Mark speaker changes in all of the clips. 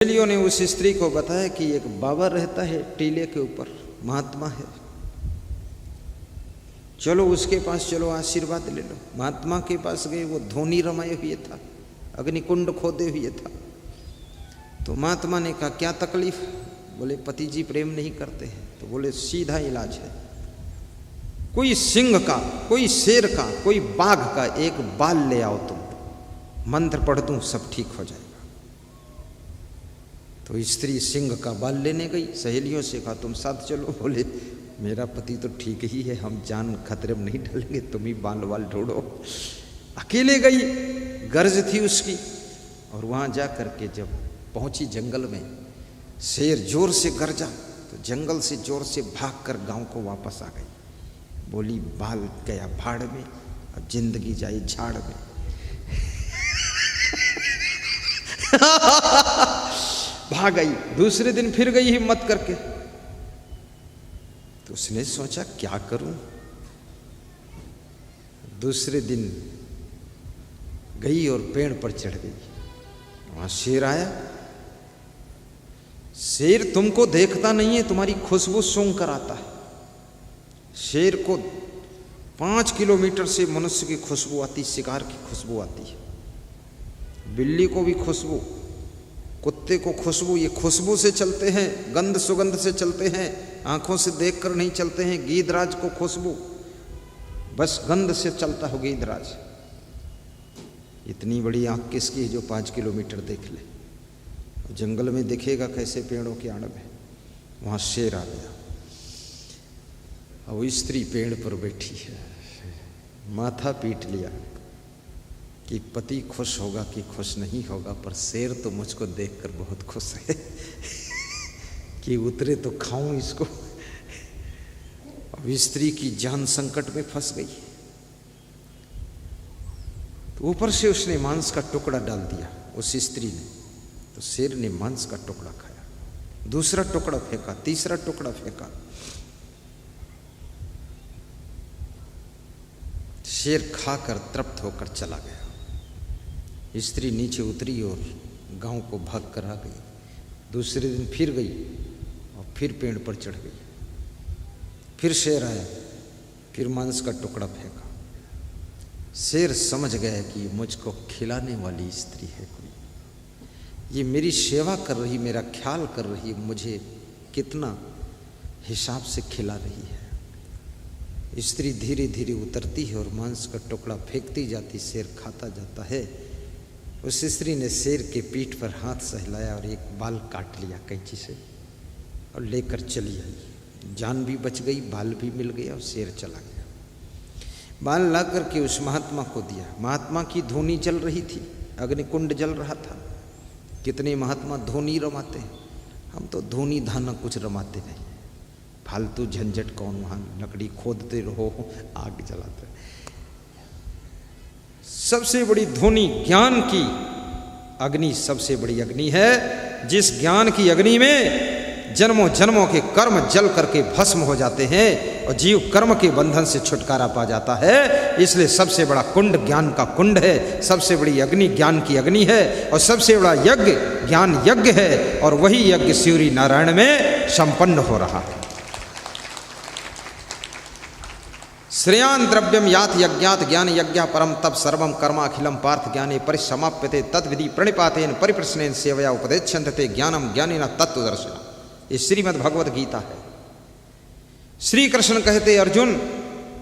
Speaker 1: सहेलियों ने उस स्त्री को बताया कि एक बाबा रहता है टीले के ऊपर, महात्मा है, चलो उसके पास चलो, आशीर्वाद ले लो। महात्मा के पास गए, वो धोनी रमाए हुए था, अग्निकुंड खोदे हुए था। तो महात्मा ने कहा क्या तकलीफ? बोले पति जी प्रेम नहीं करते हैं। तो बोले सीधा इलाज है, कोई सिंह का, कोई शेर का, कोई बाघ का एक बाल ले आओ, तुम मंत्र पढ़ दूं सब ठीक हो जाएगा। तो स्त्री सिंह का बाल लेने गई, सहेलियों से कहा तुम साथ चलो। बोले मेरा पति तो ठीक ही है, हम जान खतरे में नहीं डालेंगे, तुम ही बाल वाल ढूंढो। अकेले गई, गर्ज थी उसकी, और वहां जा करके जब पहुंची जंगल में, शेर जोर से गरजा तो जंगल से जोर से भागकर गांव को वापस आ गई। बोली बाल गया भाड़ में, अब जिंदगी जाई झाड़ में। भाग गई। दूसरे दिन फिर गई हिम्मत करके, तो उसने सोचा क्या करूं। दूसरे दिन गई और पेड़ पर चढ़ गई, वहां शेर आया। शेर तुमको देखता नहीं है, तुम्हारी खुशबू सूंघ कर आता है। शेर को 5 किलोमीटर से मनुष्य की खुशबू आती, शिकार की खुशबू आती है। बिल्ली को भी खुशबू, कुत्ते को खुशबू, ये खुशबू से चलते हैं, गंध सुगंध से चलते हैं, आंखों से देखकर नहीं चलते हैं। गीदराज को खुशबू, बस गंध से चलता हो गीदराज। इतनी बड़ी आंख किसकी है जो 5 किलोमीटर देख ले? जंगल में दिखेगा कैसे पेड़ों की आड़ में। वहां शेर आ गया, और वो स्त्री पेड़ पर बैठी है, माथा पीट लिया कि पति खुश होगा कि खुश नहीं होगा, पर शेर तो मुझको देखकर बहुत खुश है कि उतरे तो खाऊं इसको। अब स्त्री की जान संकट में फंस गई, तो ऊपर से उसने मांस का टुकड़ा डाल दिया उस स्त्री ने। तो शेर ने मांस का टुकड़ा खाया, दूसरा टुकड़ा फेंका, तीसरा टुकड़ा फेंका। शेर खाकर तृप्त होकर चला गया। स्त्री नीचे उतरी और गांव को भाग कर आ गई। दूसरे दिन फिर गई और फिर पेड़ पर चढ़ गई। फिर शेर आया, फिर मांस का टुकड़ा फेंका। शेर समझ गया कि मुझको खिलाने वाली स्त्री है कोई, ये मेरी सेवा कर रही, मेरा ख्याल कर रही, मुझे कितना हिसाब से खिला रही है। स्त्री धीरे धीरे उतरती है और मांस का टुकड़ा फेंकती जाती, शेर खाता जाता है। उस स्त्री ने शेर के पीठ पर हाथ सहलाया और एक बाल काट लिया कैंची से और लेकर चली आई। जान भी बच गई, बाल भी मिल गया और शेर चला गया। बाल ला करके उस महात्मा को दिया। महात्मा की धोनी जल रही थी, अग्निकुंड जल रहा था। कितने महात्मा धोनी रमाते हैं, हम तो धोनी धाना कुछ रमाते नहीं। फालतू झंझट कौन, वहाँ लकड़ी खोदते रहो, आग जलाते। सबसे बड़ी धोनी ज्ञान की अग्नि, सबसे बड़ी अग्नि है, जिस ज्ञान की अग्नि में जन्मों जन्मों के कर्म जल करके भस्म हो जाते हैं और जीव कर्म के बंधन से छुटकारा पा जाता है। इसलिए सबसे बड़ा कुंड ज्ञान का कुंड है, सबसे बड़ी अग्नि ज्ञान की अग्नि है, और सबसे बड़ा यज्ञ ज्ञान यज्ञ है, और वही यज्ञ सूर्य नारायण में संपन्न हो रहा है। श्रेयान द्रव्यम यात यज्ञात ज्ञान यज्ञ परम तप सर्वम कर्माखिलम पार्थ ज्ञाने परिसमाप्यते तद्विधि प्रणिपातेन परिप्रश्नेन सेवया उपदेच्छन्ते ज्ञानम ज्ञानिना तत्वदर्शिना। ये श्रीमद् भगवत गीता है। श्री कृष्ण कहते अर्जुन,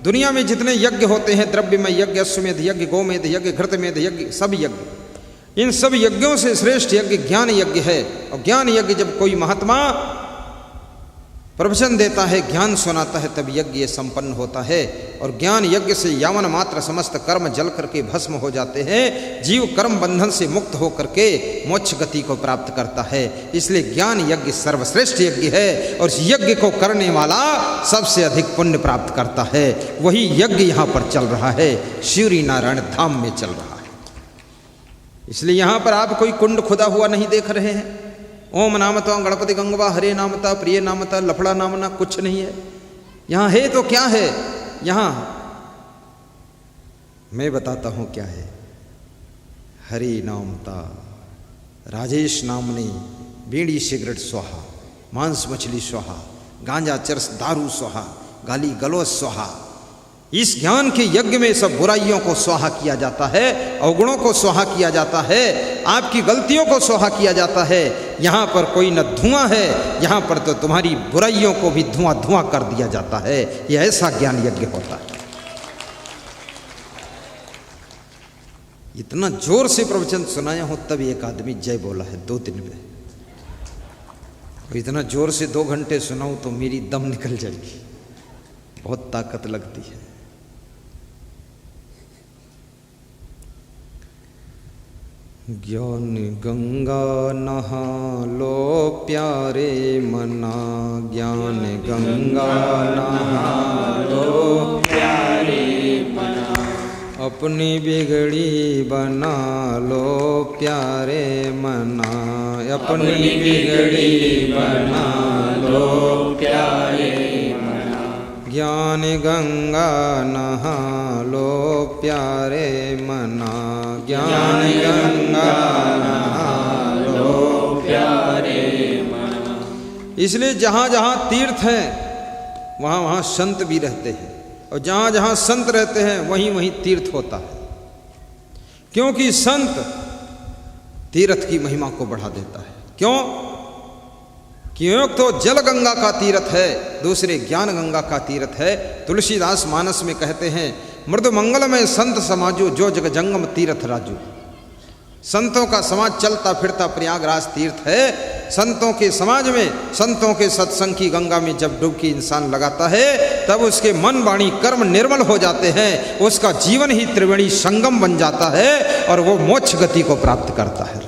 Speaker 1: दुनिया में जितने यज्ञ होते हैं, द्रव्यमय यज्ञ, अश्वमेध यज्ञ, गोमेध यज्ञ, घृतमेध यज्ञ, सब यज्ञ, इन सब यज्ञों से श्रेष्ठ यज्ञ ज्ञान यज्ञ है। और ज्ञान यज्ञ जब कोई महात्मा प्रवचन देता है, ज्ञान सुनाता है, तब यज्ञ संपन्न होता है। और ज्ञान यज्ञ से यावन मात्र समस्त कर्म जल करके भस्म हो जाते हैं। जीव कर्म बंधन से मुक्त हो करके मोक्ष गति को प्राप्त करता है। इसलिए ज्ञान यज्ञ सर्वश्रेष्ठ यज्ञ है, और इस यज्ञ को करने वाला सबसे अधिक पुण्य प्राप्त करता है। वही यज्ञ यहाँ पर चल रहा है, सूर्य नारायण धाम में चल रहा है। इसलिए यहाँ पर आप कोई कुंड खुदा हुआ नहीं देख रहे हैं। ओम नामता गणपति गंगवा, हरे नामता प्रिय नामता, लफड़ा नामना कुछ नहीं है। यहाँ है तो क्या है? यहाँ मैं बताता हूँ क्या है। हरे नामता, राजेश नामने बीड़ी सिगरेट स्वाहा, मांस मछली स्वाहा, गांजा चरस दारू स्वाहा, गाली गलौज स्वाहा। इस ज्ञान के यज्ञ में सब बुराइयों को स्वाहा किया जाता है, अवगुणों को स्वाहा किया जाता है, आपकी गलतियों को स्वाहा किया जाता है। यहाँ पर कोई न धुआं है, यहाँ पर तो तुम्हारी बुराइयों को भी धुआं धुआं कर दिया जाता है। यह ऐसा ज्ञान यज्ञ होता है। इतना जोर से प्रवचन सुनाया हो तब एक आदमी जय बोला है 2 दिन में। इतना जोर से 2 घंटे सुनाऊं तो मेरी दम निकल जाएगी, बहुत ताकत लगती है। ज्ञान गंगा नहा लो प्यारे मना, ज्ञान गंगा नहा लो प्यारे मना, अपनी बिगड़ी बना लो प्यारे मना, अपनी बिगड़ी बना लो प्यारे मना, ज्ञान गंगा नहा लो प्यारे मना, ज्ञान गंगा नहा लो प्यारे मना। इसलिए जहाँ जहाँ तीर्थ हैं वहाँ वहाँ संत भी रहते हैं, और जहाँ जहाँ संत रहते हैं वहीं वहीं तीर्थ होता है। क्योंकि संत तीर्थ की महिमा को बढ़ा देता है। क्यों तो जल गंगा का तीर्थ है, दूसरे ज्ञान गंगा का तीर्थ है। तुलसीदास मानस में कहते हैं, मृदु मंगल में संत समाजो जो जग जंगम तीर्थ राजू। संतों का समाज चलता फिरता प्रयागराज तीर्थ है। संतों के समाज में, संतों के सत्संग की गंगा में जब डुबकी इंसान लगाता है तब उसके मन वाणी कर्म निर्मल हो जाते हैं, उसका जीवन ही त्रिवेणी संगम बन जाता है और वो मोक्ष गति को प्राप्त करता है।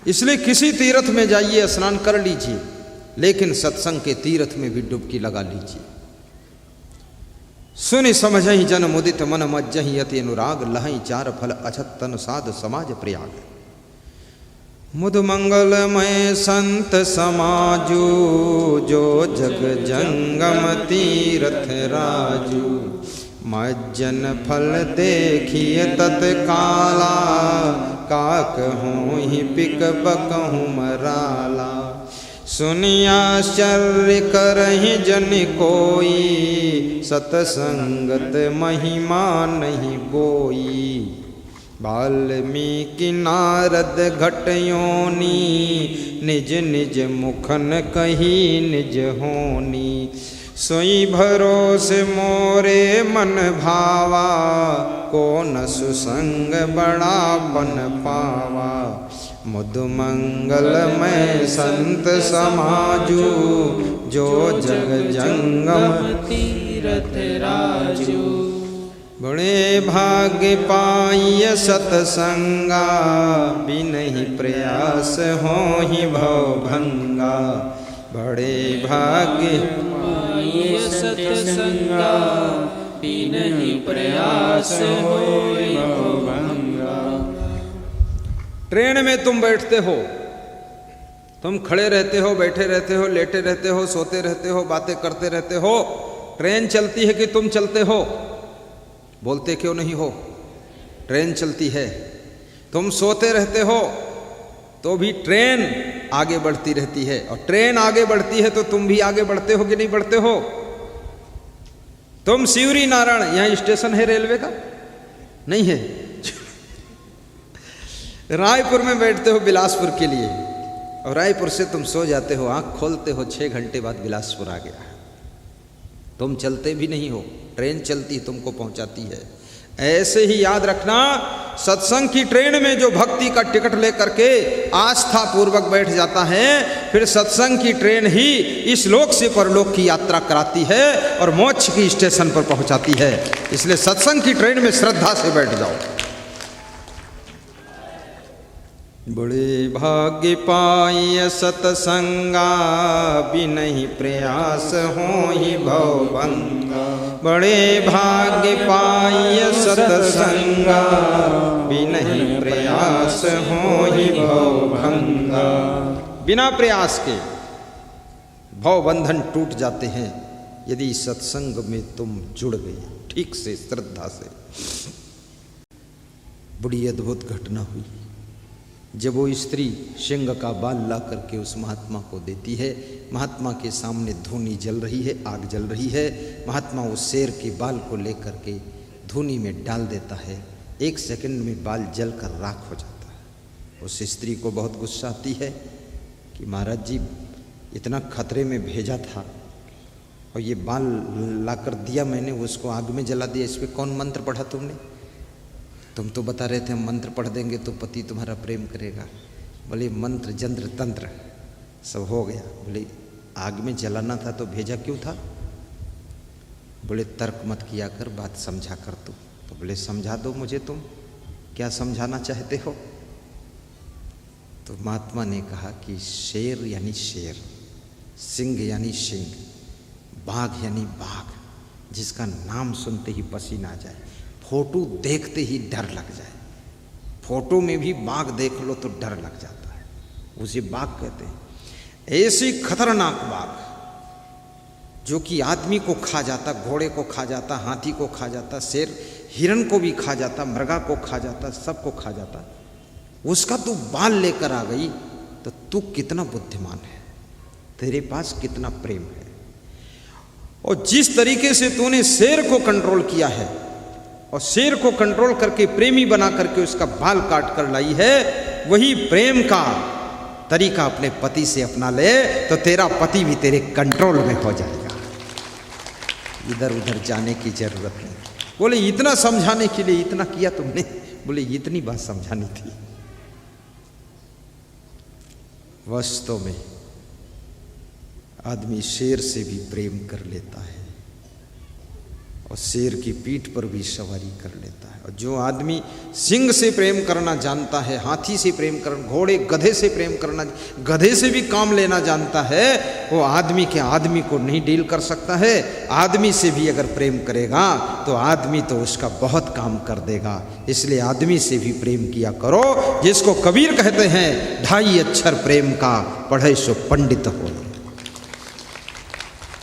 Speaker 1: इसलिए किसी तीर्थ में जाइए, स्नान कर लीजिए, लेकिन सत्संग के तीर्थ में भी डुबकी लगा लीजिए। सुनि समझहि जन मुदित मन मज्जहि अति अनुराग, लहई 4 फल अछत तन साध समाज प्रयाग। मुद मंगलमय संत समाजू, जो जग जंगम तीर्थ राजू। मज्जन फल देखिए तत्काला, काक हूँ ही पिक बकहूँ मराला। सुनियाश्चर्य करहि जन कोई, सतसंगत महिमा नहीं बोई। वाल्मीकि नारद घट योनी, निज निज मुखन कही निज होनी। सोई भरोसे मोरे मन भावा, को न सुसंग बड़ा बन पावा। मुद मंगलमय संत समाजू, जो जग जंगम तीर्थ राजू। बड़े भाग्य पाइय सतसंगा, बिनहि प्रयास होहि भव भंगा। बड़े भाग्य पाइय सतसंगा, बिनहि प्रयास होहि भव भंगा। ट्रेन में तुम बैठते हो, तुम खड़े रहते हो, बैठे रहते हो, लेटे रहते हो, सोते रहते हो, बातें करते रहते हो। ट्रेन चलती है कि तुम चलते हो? बोलते क्यों नहीं हो? ट्रेन चलती है। तुम सोते रहते हो तो भी ट्रेन आगे बढ़ती रहती है, और ट्रेन आगे बढ़ती है तो तुम भी आगे बढ़ते हो कि नहीं बढ़ते हो? तुम सिवरी नारायण, यहाँ स्टेशन है रेलवे का? नहीं है। रायपुर में बैठते हो बिलासपुर के लिए, और रायपुर से तुम सो जाते हो, आंख खोलते हो 6 घंटे बाद बिलासपुर आ गया। तुम चलते भी नहीं हो, ट्रेन चलती तुमको पहुंचाती है। ऐसे ही याद रखना, सत्संग की ट्रेन में जो भक्ति का टिकट लेकर के आस्था पूर्वक बैठ जाता है, फिर सत्संग की ट्रेन ही इस लोक से परलोक की यात्रा कराती है और मोक्ष की स्टेशन पर पहुंचाती है। इसलिए सत्संग की ट्रेन में श्रद्धा से बैठ जाओ। बड़े भाग्य पाइय सतसंगा, बिनहि प्रयास होहि भव भंगा। बड़े भाग्य पाइय सतसंगा, बिनहि प्रयास होहि भव भंगा। बिना प्रयास के भव बंधन टूट जाते हैं यदि सत्संग में तुम जुड़ गए ठीक से, श्रद्धा से। बड़ी अद्भुत घटना हुई। जब वो स्त्री सिंह का बाल ला करके उस महात्मा को देती है, महात्मा के सामने धूनी जल रही है, आग जल रही है, महात्मा उस शेर के बाल को लेकर के धूनी में डाल देता है। 1 सेकंड में बाल जल कर राख हो जाता है। उस स्त्री को बहुत गुस्सा आती है कि महाराज जी इतना खतरे में भेजा था और ये बाल लाकर दिया मैंने, उसको आग में जला दिया, इस पर कौन मंत्र पढ़ा तुमने? तुम तो बता रहे थे हम मंत्र पढ़ देंगे तो पति तुम्हारा प्रेम करेगा। बोले मंत्र जंत्र तंत्र सब हो गया। बोले आग में जलाना था तो भेजा क्यों था? बोले तर्क मत किया कर, बात समझा कर तू। तो बोले समझा दो मुझे, तुम क्या समझाना चाहते हो? तो महात्मा ने कहा कि शेर यानी शेर, सिंह यानी सिंह, बाघ यानी बाघ, जिसका नाम सुनते ही पसीना आ जाए, फोटो देखते ही डर लग जाए। फोटो में भी बाघ देख लो तो डर लग जाता है, उसे बाघ कहते हैं। ऐसी खतरनाक बाघ जो कि आदमी को खा जाता, घोड़े को खा जाता, हाथी को खा जाता, शेर हिरण को भी खा जाता, मृगा को खा जाता, सबको खा जाता, उसका तू बाल लेकर आ गई तो तू कितना बुद्धिमान है, तेरे पास कितना प्रेम है। और जिस तरीके से तूने शेर को कंट्रोल किया है और शेर को कंट्रोल करके प्रेमी बना करके उसका बाल काट कर लाई है, वही प्रेम का तरीका अपने पति से अपना ले तो तेरा पति भी तेरे कंट्रोल में हो जाएगा, इधर उधर जाने की जरूरत नहीं। बोले इतना समझाने के लिए इतना किया तुमने? बोले इतनी बात समझानी थी। वास्तव में आदमी शेर से भी प्रेम कर लेता है और शेर की पीठ पर भी सवारी कर लेता है। और जो आदमी सिंह से प्रेम करना जानता है, हाथी से प्रेम करना, घोड़े गधे से प्रेम करना, गधे से भी काम लेना जानता है, वो आदमी के आदमी को नहीं डील कर सकता है। आदमी से भी अगर प्रेम करेगा तो आदमी तो उसका बहुत काम कर देगा। इसलिए आदमी से भी प्रेम किया करो, जिसको कबीर कहते हैं 2.5 अक्षर प्रेम का, पढ़े सो पंडित हो।